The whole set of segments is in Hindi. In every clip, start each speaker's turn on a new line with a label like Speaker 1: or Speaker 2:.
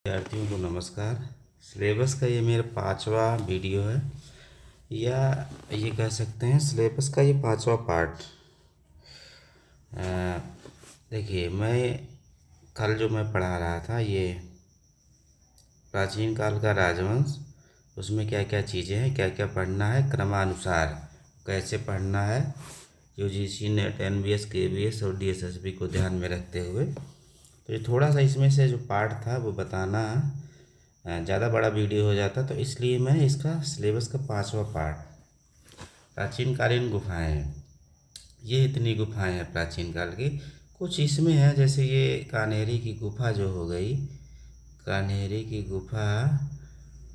Speaker 1: विद्यार्थियों को नमस्कार। सिलेबस का ये मेरा 5वां वीडियो है, या ये कह सकते हैं सिलेबस का ये 5वां पार्ट। देखिए, मैं पढ़ा रहा था ये प्राचीन काल का राजवंश। उसमें क्या क्या चीज़ें हैं, क्या क्या पढ़ना है, क्रमानुसार कैसे पढ़ना है, यूजीसी नेट एनवीएस केवीएस और डीएसएसबी को ध्यान में रखते हुए। तो ये थोड़ा सा इसमें से जो पार्ट था वो बताना ज़्यादा बड़ा वीडियो हो जाता, तो इसलिए मैं इसका सिलेबस का 5वां पार्ट। प्राचीन कालीन गुफाएं, ये इतनी गुफाएं हैं प्राचीन काल की। कुछ इसमें है, जैसे ये कान्हेरी की गुफा जो हो गई, कान्हेरी की गुफा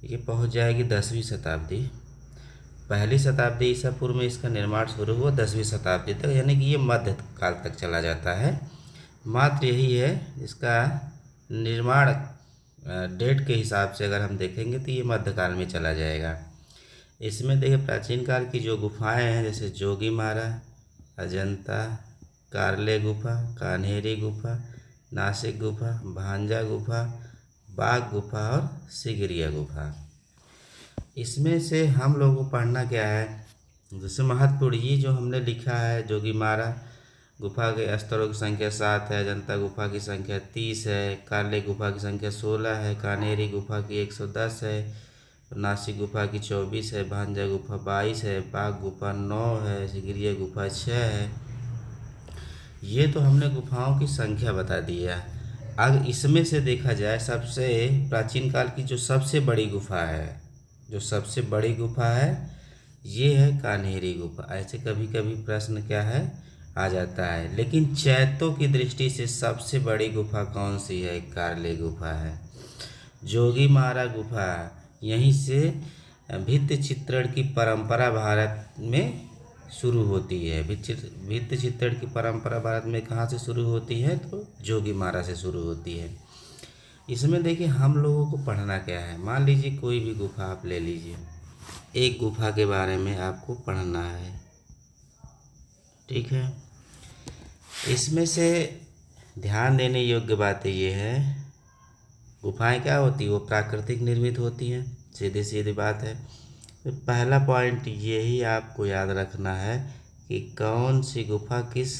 Speaker 1: ये पहुंच जाएगी 10वीं शताब्दी। पहली शताब्दी ईसा पूर्व में इसका निर्माण शुरू हुआ, 10वीं शताब्दी तक, यानी कि ये मध्य काल तक चला जाता है। मात्र यही है इसका निर्माण डेट के हिसाब से अगर हम देखेंगे तो ये मध्यकाल में चला जाएगा। इसमें देखिए प्राचीन काल की जो गुफाएं हैं, जैसे जोगीमारा, अजंता, कारले गुफा, कान्हेरी गुफा, नासिक गुफा, भांजा गुफा, बाघ गुफा और सिगिरिया गुफा। इसमें से हम लोगों को पढ़ना क्या है, जैसे महत्वपूर्ण ये जो हमने लिखा है, जोगीमारा गुफा के स्तरों की संख्या 7 है, अजंता गुफा की संख्या 30 है, कारले गुफा की संख्या 16 है, कान्हेरी गुफा की 110 है, नासिक गुफा की 24 है, भांजा गुफा 22 है, बाघ गुफा 9 है, सिगिरिया गुफा 6 है। ये तो हमने गुफाओं की संख्या बता दी है। अब इसमें से देखा जाए, सबसे प्राचीन काल की जो सबसे बड़ी गुफा है, जो सबसे बड़ी गुफा है ये है कान्हेरी गुफा। ऐसे कभी कभी प्रश्न क्या है आ जाता है, लेकिन चैत्यों की दृष्टि से सबसे बड़ी गुफा कौन सी है? कारले गुफा है। जोगीमारा गुफा, यहीं से भित्ति चित्रण की परंपरा भारत में शुरू होती है। भित्ति चित्रण की परंपरा भारत में कहाँ से शुरू होती है? तो जोगीमारा से शुरू होती है। इसमें देखिए हम लोगों को पढ़ना क्या है, मान लीजिए कोई भी गुफा आप ले लीजिए, एक गुफा के बारे में आपको पढ़ना है, ठीक है। इसमें से ध्यान देने योग्य बातें ये है, गुफाएं क्या होती है, वो प्राकृतिक निर्मित होती हैं, सीधी सीधी बात है। तो पहला पॉइंट यही आपको याद रखना है कि कौन सी गुफा किस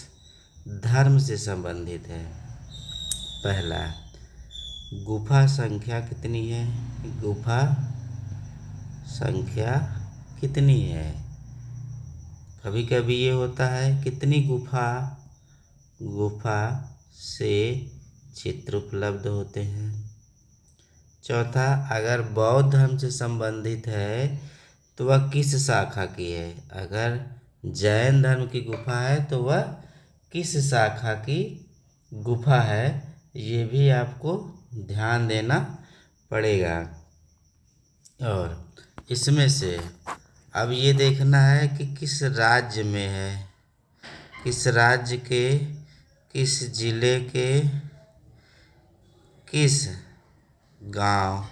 Speaker 1: धर्म से संबंधित है। पहला, गुफा संख्या कितनी है, गुफा संख्या कितनी है। कभी कभी ये होता है कितनी गुफा से चित्र उपलब्ध होते हैं। चौथा, अगर बौद्ध धर्म से संबंधित है तो वह किस शाखा की है। अगर जैन धर्म की गुफा है तो वह किस शाखा की गुफा है, ये भी आपको ध्यान देना पड़ेगा। और इसमें से अब ये देखना है कि किस राज्य में है, किस राज्य के, किस जिले के, किस गांव,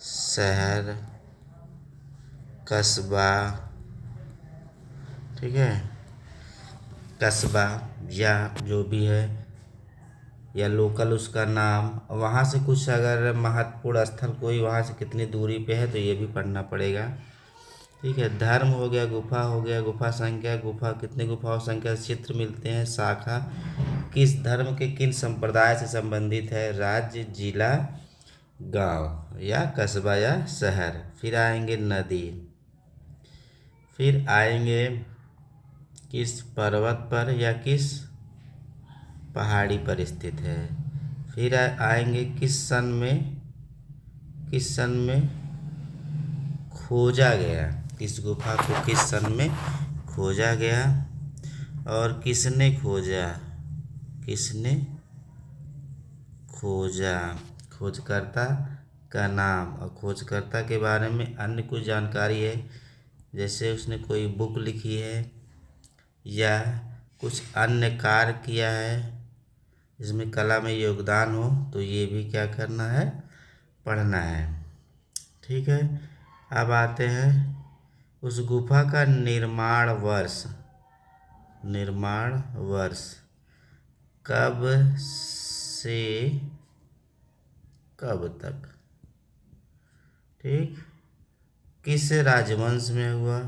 Speaker 1: शहर, कस्बा, ठीक है, कस्बा या जो भी है, या लोकल उसका नाम, वहाँ से कुछ अगर महत्वपूर्ण स्थल कोई वहाँ से कितनी दूरी पे है तो ये भी पढ़ना पड़ेगा, ठीक है। धर्म हो गया, गुफा हो गया, गुफा संख्या, गुफा कितने गुफाओं संख्या चित्र मिलते हैं, शाखा किस धर्म के किन संप्रदाय से संबंधित है, राज्य, जिला, गांव या कस्बा या शहर। फिर आएंगे नदी, फिर आएंगे किस पर्वत पर या किस पहाड़ी पर स्थित है। फिर आएंगे किस सन में खोजा गया, इस गुफा को किस सन में खोजा गया, और किसने खोजा, खोजकर्ता का नाम, और खोजकर्ता के बारे में अन्य कुछ जानकारी है, जैसे उसने कोई बुक लिखी है या कुछ अन्य कार्य किया है जिसमें कला में योगदान हो, तो ये भी क्या करना है, पढ़ना है, ठीक है। अब आते हैं उस गुफा का निर्माण वर्ष कब से कब तक। ठीक, किस राजवंश में हुआ,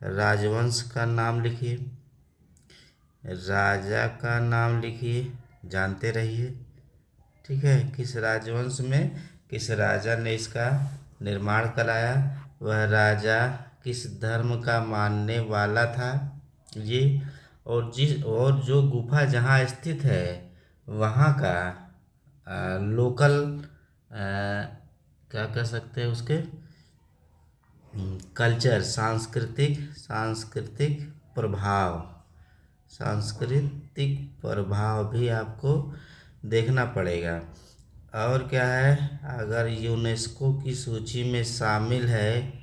Speaker 1: राजवंश का नाम लिखिए, राजा का नाम लिखिए, जानते रहिए। ठीक है, किस राजवंश में किस राजा ने इसका निर्माण कराया, वह राजा किस धर्म का मानने वाला था ये, और जो गुफा जहाँ स्थित है वहाँ का लोकल क्या कह सकते हैं उसके कल्चर, सांस्कृतिक प्रभाव, सांस्कृतिक प्रभाव भी आपको देखना पड़ेगा। और क्या है, अगर यूनेस्को की सूची में शामिल है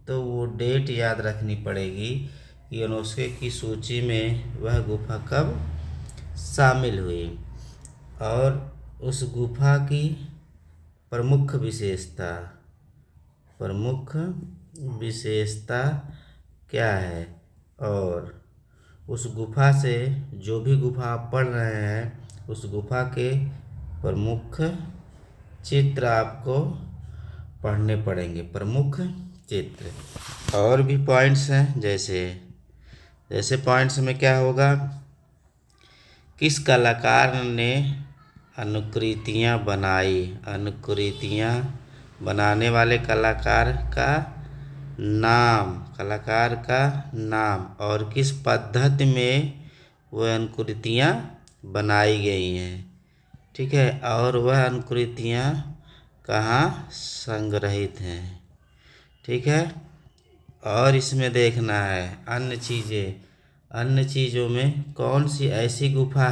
Speaker 1: तो वो डेट याद रखनी पड़ेगी कि यूनेस्को की सूची में वह गुफा कब शामिल हुई, और उस गुफा की प्रमुख विशेषता क्या है, और उस गुफा से जो भी गुफा आप पढ़ रहे हैं उस गुफा के प्रमुख चित्र आपको पढ़ने पड़ेंगे, प्रमुख चित्र। और भी पॉइंट्स हैं, जैसे पॉइंट्स में क्या होगा, किस कलाकार ने अनुकृतियाँ बनाई, अनुकृतियाँ बनाने वाले कलाकार का नाम, और किस पद्धति में वह अनुकृतियाँ बनाई गई हैं। ठीक है, और वह अनुकृतियाँ कहाँ संग्रहित हैं। ठीक है, और इसमें देखना है अन्य चीज़ों में कौन सी ऐसी गुफा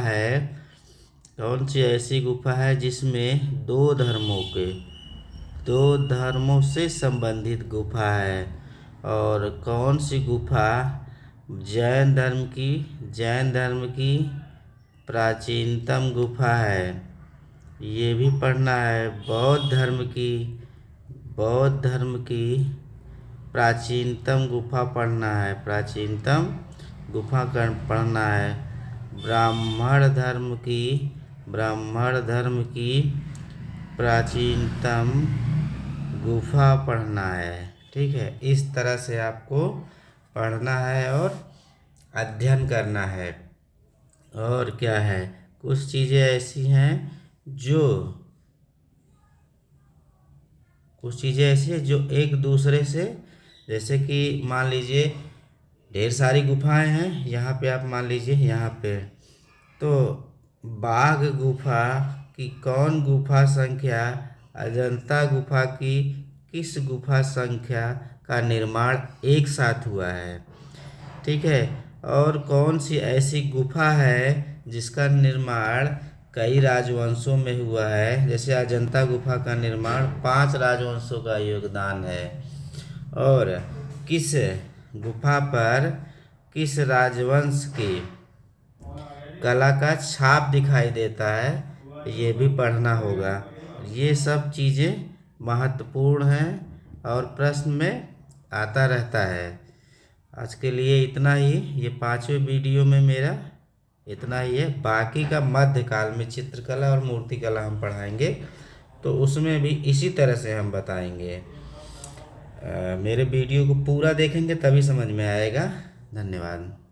Speaker 1: है जिसमें दो धर्मों से संबंधित गुफा है, और कौन सी गुफा जैन धर्म की प्राचीनतम गुफा है, ये भी पढ़ना है। बौद्ध धर्म की प्राचीनतम गुफा पढ़ना है, पढ़ना है। ब्राह्मण धर्म की प्राचीनतम गुफा पढ़ना है। ठीक है, इस तरह से आपको पढ़ना है और अध्ययन करना है। और क्या है, कुछ चीज़ें ऐसी हैं जो एक दूसरे से, जैसे कि मान लीजिए ढेर सारी गुफाएं हैं, यहाँ पे आप मान लीजिए यहाँ पे, तो बाघ गुफा की कौन गुफा संख्या अजंता गुफा की किस गुफा संख्या का निर्माण एक साथ हुआ है। ठीक है, और कौन सी ऐसी गुफा है जिसका निर्माण कई राजवंशों में हुआ है, जैसे अजंता गुफा का निर्माण 5 राजवंशों का योगदान है, और किस गुफा पर किस राजवंश की कला का छाप दिखाई देता है, ये भी पढ़ना होगा। ये सब चीज़ें महत्वपूर्ण हैं और प्रश्न में आता रहता है। आज के लिए इतना ही, ये 5वें वीडियो में मेरा इतना ही है। बाकी का मध्यकाल में चित्रकला और मूर्तिकला हम पढ़ाएंगे, तो उसमें भी इसी तरह से हम बताएंगे। मेरे वीडियो को पूरा देखेंगे तभी समझ में आएगा। धन्यवाद।